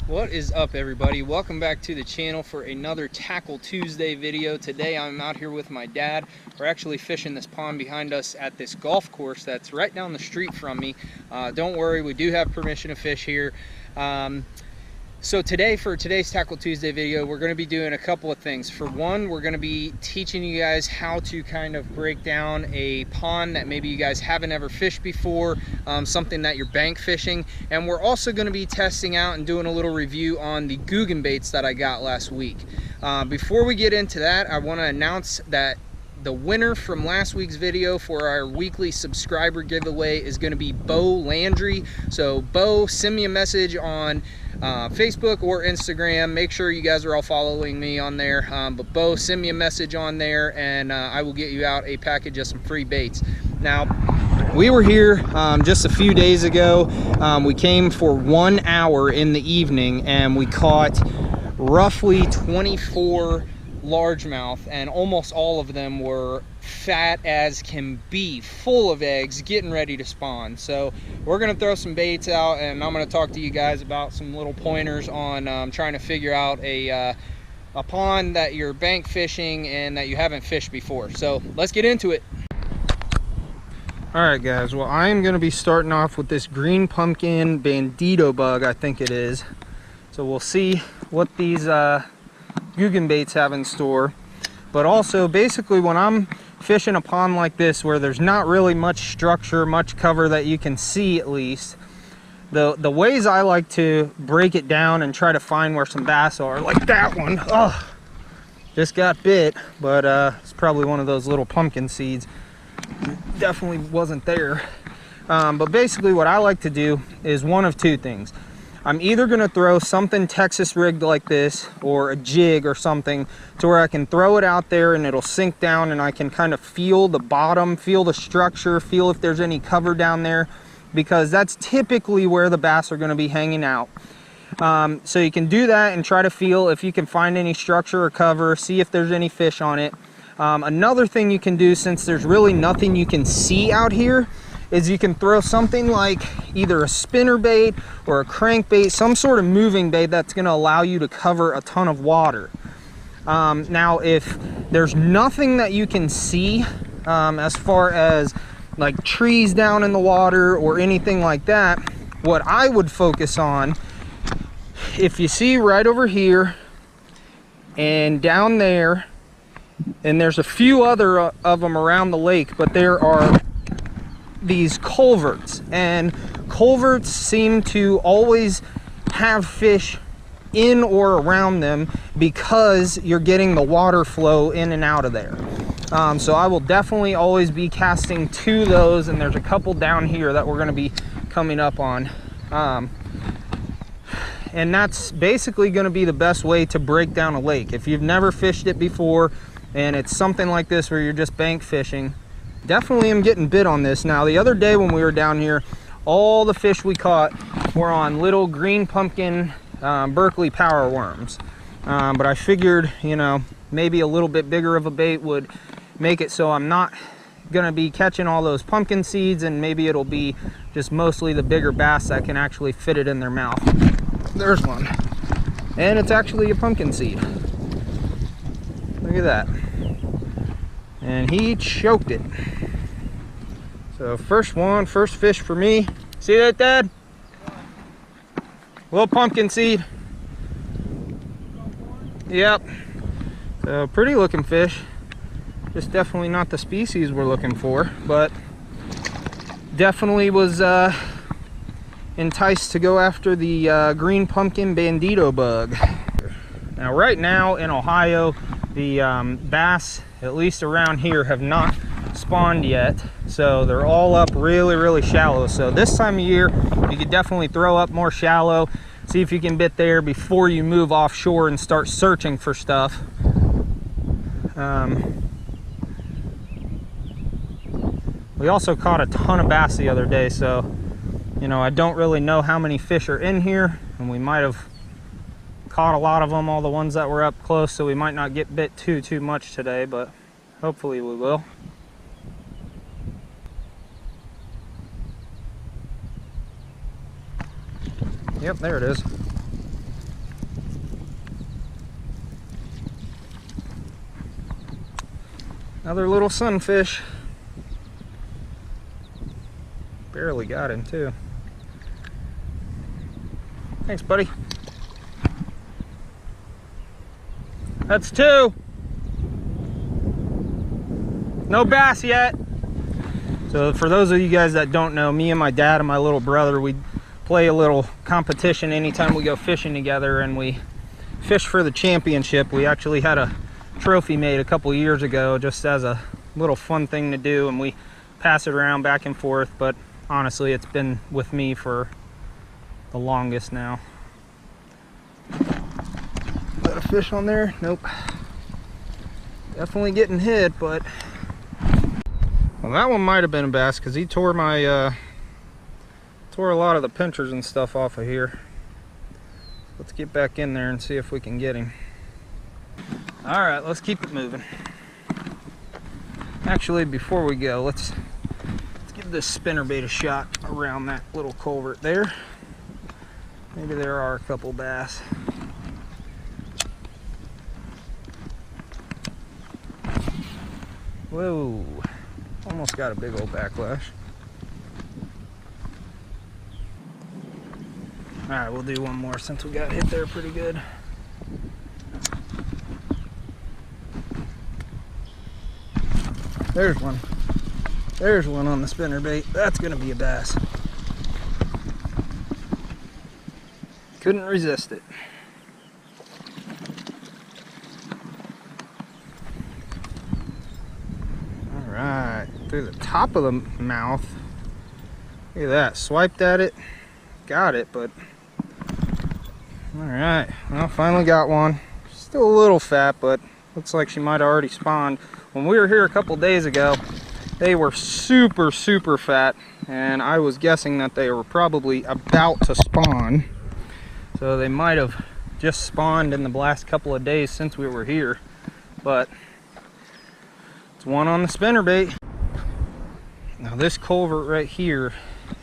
What is up, everybody? Welcome back to the channel for another Tackle Tuesday video. Today I'm out here with my dad. We're actually fishing this pond behind us at this golf course that's right down the street from me. Don't worry, we do have permission to fish here. So today, for today's Tackle Tuesday video, we're going to be doing a couple of things. For one, we're going to be teaching you guys how to kind of break down a pond that maybe you guys haven't ever fished before, something that you're bank fishing. And we're also going to be testing out and doing a little review on the Googan Baits that I got last week. Before we get into that, I want to announce that the winner from last week's video for our weekly subscriber giveaway is going to be Bo Landry. So Bo, send me a message on Facebook or Instagram. Make sure you guys are all following me on there. But Bo, send me a message on there and I will get you out a package of some free baits. Now, we were here just a few days ago. We came for 1 hour in the evening and we caught roughly 24 largemouth, and almost all of them were fat as can be, full of eggs, getting ready to spawn. So we're gonna throw some baits out and I'm gonna talk to you guys about some little pointers on trying to figure out a pond that you're bank fishing and that you haven't fished before. So let's get into it. All right, guys, well, I am gonna be starting off with this green pumpkin Bandido bug, I think it is. So we'll see what these Googan Baits have in store. But also, basically, when I'm fishing a pond like this where there's not really much structure, much cover that you can see, at least, the ways I like to break it down and try to find where some bass are, like that one. Oh, just got bit, but it's probably one of those little pumpkin seeds. Definitely wasn't there. But basically what I like to do is one of two things. I'm either going to throw something Texas rigged like this, or a jig or something, to where I can throw it out there and it'll sink down and I can kind of feel the bottom, feel the structure, feel if there's any cover down there, because that's typically where the bass are going to be hanging out. So you can do that and try to feel if you can find any structure or cover, see if there's any fish on it. Another thing you can do, since there's really nothing you can see out here, is you can throw something like either a spinner bait or a crankbait, some sort of moving bait that's going to allow you to cover a ton of water. Now, if there's nothing that you can see as far as like trees down in the water or anything like that, what I would focus on, if you see right over here and down there, and there's a few other of them around the lake, but there are these culverts, and culverts seem to always have fish in or around them because you're getting the water flow in and out of there. So I will definitely always be casting to those, and there's a couple down here that we're going to be coming up on. And that's basically going to be the best way to break down a lake. If you've never fished it before and it's something like this where you're just bank fishing, definitely am getting bit on this. Now, the other day when we were down here, all the fish we caught were on little green pumpkin Berkley power worms. But I figured, you know, maybe a little bit bigger of a bait would make it so I'm not gonna be catching all those pumpkin seeds, and maybe it'll be just mostly the bigger bass that can actually fit it in their mouth. There's one. And it's actually a pumpkin seed. Look at that. And he choked it. So first fish for me. See that, Dad? Little pumpkin seed. Yep. So pretty looking fish. Just definitely not the species we're looking for, but definitely was enticed to go after the green pumpkin Bandido bug. Now, right now in Ohio, the bass, at least around here, have not spawned yet, so they're all up really shallow. So this time of year you could definitely throw up more shallow, see if you can bit there before you move offshore and start searching for stuff. We also caught a ton of bass the other day, so you know, I don't really know how many fish are in here, and we might have caught a lot of them, all the ones that were up close, so we might not get bit too much today, but hopefully we will. Yep, there it is. Another little sunfish. Barely got him too. Thanks, buddy. That's 2. No bass yet. So for those of you guys that don't know, me and my dad and my little brother, we play a little competition anytime we go fishing together, and we fish for the championship. We actually had a trophy made a couple years ago just as a little fun thing to do, and we pass it around back and forth, but honestly it's been with me for the longest now. Got a fish on there? Nope. Definitely getting hit, but well, that one might have been a bass because he tore my tore a lot of the pinchers and stuff off of here. Let's get back in there and see if we can get him. All right, let's keep it moving. Actually, before we go, let's give this spinnerbait a shot around that little culvert there. Maybe there are a couple bass. Whoa, almost got a big old backlash. All right, we'll do one more since we got hit there pretty good. There's one. There's one on the spinnerbait. That's gonna be a bass. Couldn't resist it. All right, through the top of the mouth. Look at that, swiped at it, got it, but all right, well, finally got one. Still a little fat, but looks like she might have already spawned. When we were here a couple days ago, they were super fat, and I was guessing that they were probably about to spawn. So they might have just spawned in the last couple of days since we were here, but it's one on the spinnerbait. Now this culvert right here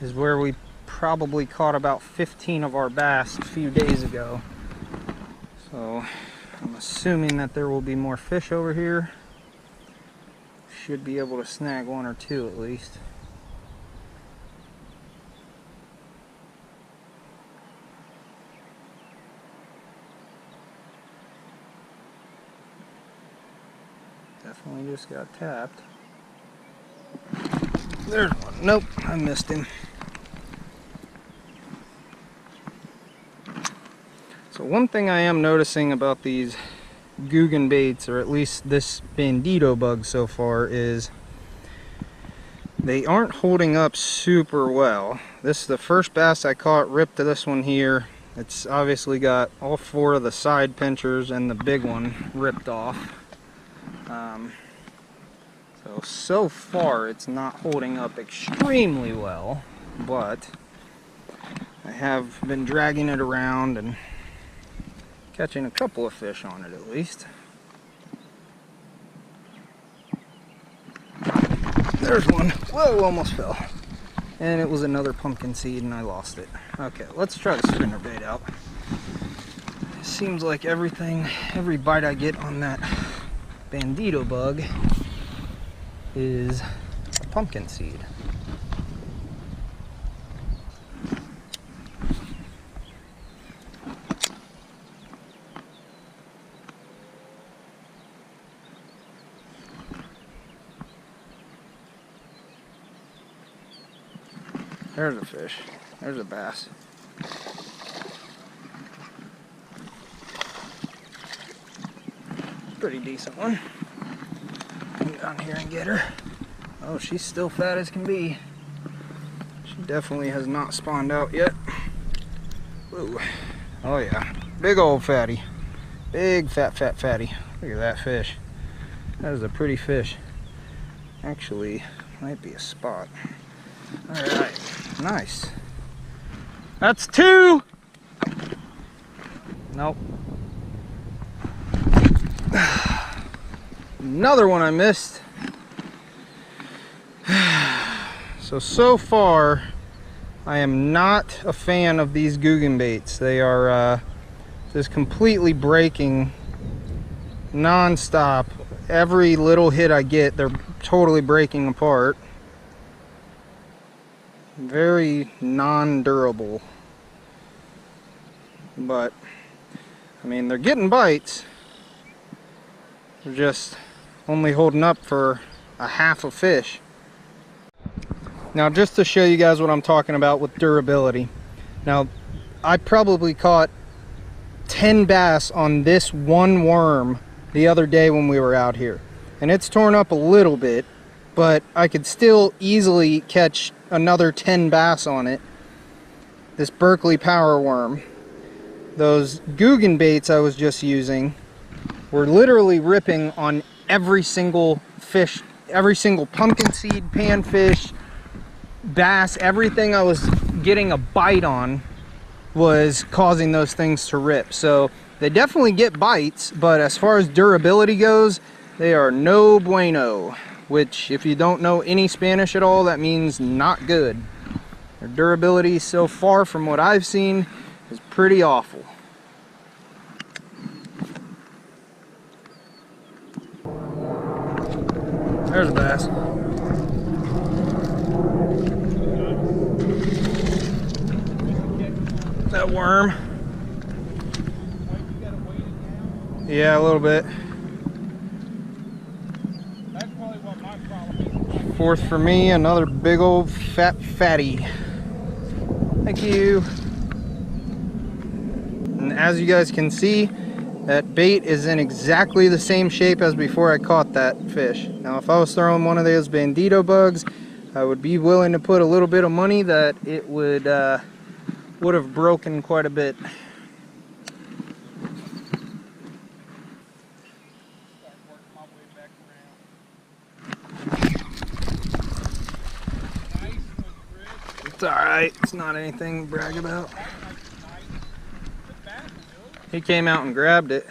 is where we probably caught about 15 of our bass a few days ago. So I'm assuming that there will be more fish over here. Should be able to snag 1 or 2 at least. Definitely just got tapped. There's one. Nope, I missed him. So one thing I am noticing about these Googan baits, or at least this Bandido bug so far, is they aren't holding up super well. This is the first bass I caught, ripped to this one here. It's obviously got all 4 of the side pinchers and the big one ripped off. So far it's not holding up extremely well, but I have been dragging it around and catching a couple of fish on it at least. There's one. Whoa, almost fell. And it was another pumpkin seed and I lost it. Okay, let's try the spinnerbait out. It seems like every bite I get on that Bandido bug is a pumpkin seed. There's a fish. There's a bass. Pretty decent one. Come down here and get her. Oh, she's still fat as can be. She definitely has not spawned out yet. Ooh. Oh yeah, big old fatty. Big fat fatty. Look at that fish. That is a pretty fish. Actually, might be a spot. All right, nice. That's 2. Nope. Another one I missed. So far, I am not a fan of these Googan baits. They are just completely breaking non-stop every little hit I get, they're totally breaking apart. Very non-durable. But, I mean, they're getting bites. They're just only holding up for a half a fish. Now, just to show you guys what I'm talking about with durability. Now, I probably caught 10 bass on this one worm the other day when we were out here. And it's torn up a little bit, but I could still easily catch another 10 bass on it. This Berkley power worm. Those Googan baits I was just using were literally ripping on every single fish, every single pumpkin seed, panfish, bass, everything I was getting a bite on was causing those things to rip. So they definitely get bites, but as far as durability goes, they are no bueno, which if you don't know any Spanish at all, that means not good. Their durability so far from what I've seen is pretty awful. There's a bass. That worm. Yeah, a little bit. That's probably what my problem is. Fourth for me, another big old fat fatty. Thank you. And as you guys can see, that bait is in exactly the same shape as before I caught that fish. Now, if I was throwing one of those Bandido bugs, I would be willing to put a little bit of money that it would have broken quite a bit. It's alright, it's not anything to brag about. He came out and grabbed it.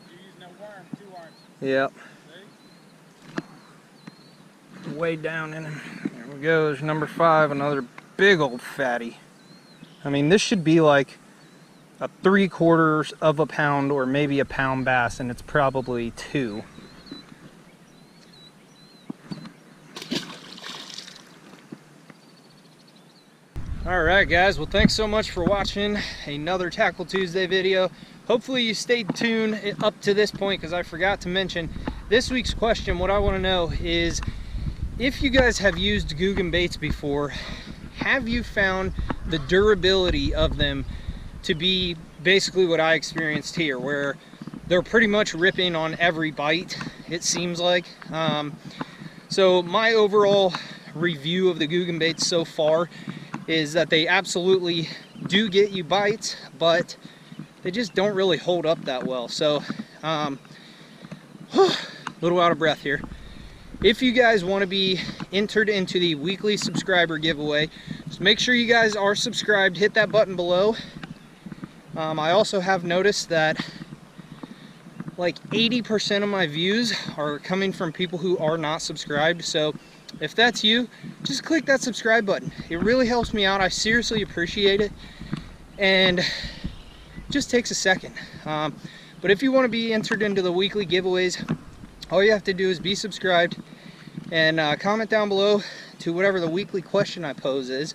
You're using a worm too, aren't you? Yep. See? Way down in him. There we go, there's number 5, another big old fatty. I mean, this should be like a 3/4 of a pound or maybe a pound bass, and it's probably 2. Alright guys, well thanks so much for watching another Tackle Tuesday video. Hopefully you stayed tuned up to this point, because I forgot to mention this week's question. What I want to know is, if you guys have used Googan Baits before, have you found the durability of them to be basically what I experienced here, where they're pretty much ripping on every bite, it seems like. So my overall review of the Googan Baits so far is that they absolutely do get you bites, but they just don't really hold up that well. So a little out of breath here. If you guys want to be entered into the weekly subscriber giveaway, just make sure you guys are subscribed. Hit that button below. I also have noticed that like 80% of my views are coming from people who are not subscribed. So if that's you, just click that subscribe button. It really helps me out. I seriously appreciate it, and it just takes a second. But if you want to be entered into the weekly giveaways, all you have to do is be subscribed and comment down below to whatever the weekly question I pose is.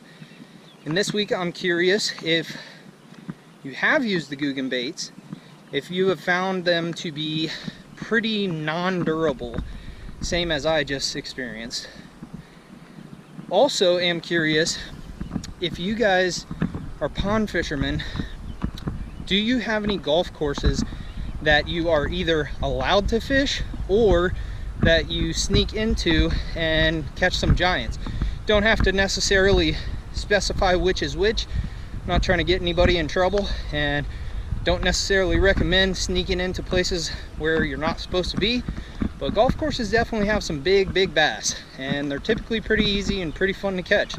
And this week I'm curious if you have used the Googan Baits, if you have found them to be pretty non-durable, same as I just experienced. Also am curious if you guys are pond fishermen, do you have any golf courses that you are either allowed to fish or that you sneak into and catch some giants? Don't have to necessarily specify which is which. I'm not trying to get anybody in trouble, and don't necessarily recommend sneaking into places where you're not supposed to be. But golf courses definitely have some big bass, and they're typically pretty easy and pretty fun to catch.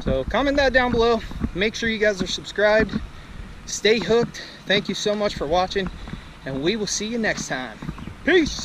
So comment that down below. Make sure you guys are subscribed. Stay hooked. Thank you so much for watching, and we will see you next time. Peace.